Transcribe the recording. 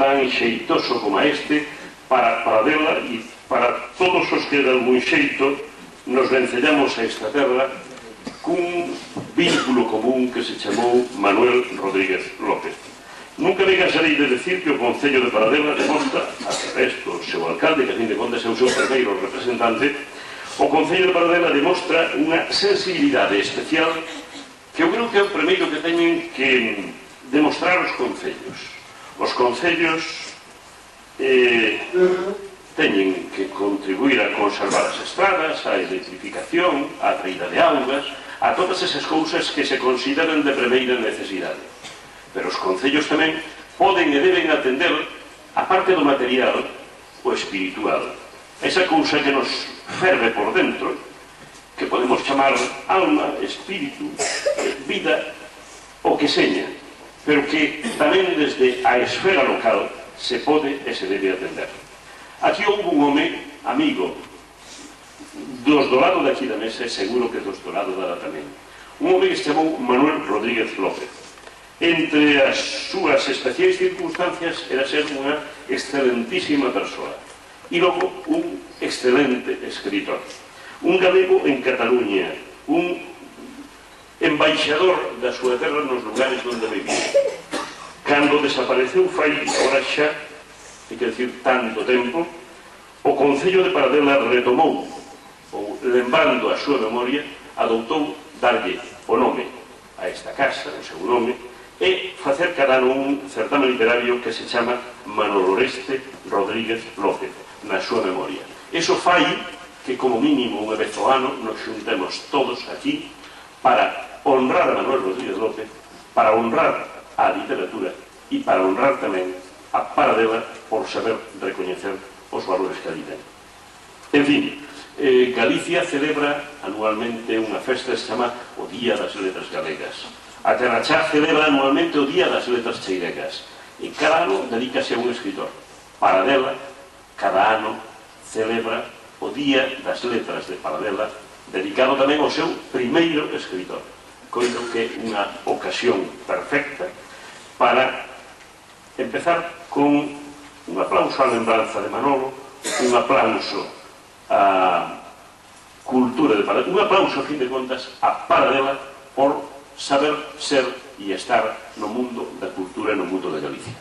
tan xeitoso como este para Paradela e para todos os que de algún xeito nos vencellamos a esta terra cun vínculo común que se chamou Manuel Rodríguez López. Nunca me cansarei de decir que o Concello de Paradela demostra, a través do seu alcalde, que a fin de contas é o seu primeiro representante, o Concello de Paradela demostra unha sensibilidade especial que eu creo que é o primeiro que teñen que demostrar os concellos. Os concellos teñen que contribuir a conservar as estradas, a electrificación, a traída de augas, a todas esas cousas que se consideran de primeira necesidade. Pero os concellos tamén poden e deben atender a parte do material, o espiritual, esa cousa que nos ferve por dentro, que podemos chamar alma, espírito, vida, o que seña, pero que tamén desde a esfera local se pode e se debe atender. Aquí houve un home amigo dos do lado daqui da mesa, e seguro que dos do lado da tamén, un home que se chamou Manuel Rodríguez López. Entre as súas especiais circunstancias era ser unha excelentísima persoa e logo un excelente escritor, un galego en Cataluña, un embaixador da súa terra nos lugares onde vivía. Cando desapareceu fai, agora xa, hai que decir, tanto tempo, o Concello de Paradela retomou, ou lembrando a súa memoria, adoptou darlle o nome a esta casa, o seu nome, e facer cada ano un certame literario que se chama Manolo Oreste Rodríguez López, na súa memoria. Iso fai que, como mínimo, unha vez ao ano, nos xuntemos todos aquí para honrar a Manuel Rodríguez López, para honrar a literatura e para honrar tamén a Paradela por saber recoñecer os valores que ali ten. En fin, Galicia celebra anualmente unha festa que se chama o Día das Letras Galegas. A Terrachá celebra anualmente o Día das Letras Cheirecas e cada ano dedícase a un escritor. Paradela, cada ano, celebra o Día das Letras de Paradela, dedicado tamén ao seu primeiro escritor. Coido que é unha ocasión perfecta para empezar con un aplauso á lembranza de Manolo, un aplauso á cultura de Paradela, un aplauso, a fin de contas, a Paradela por saber ser e estar no mundo da cultura e no mundo de Galicia.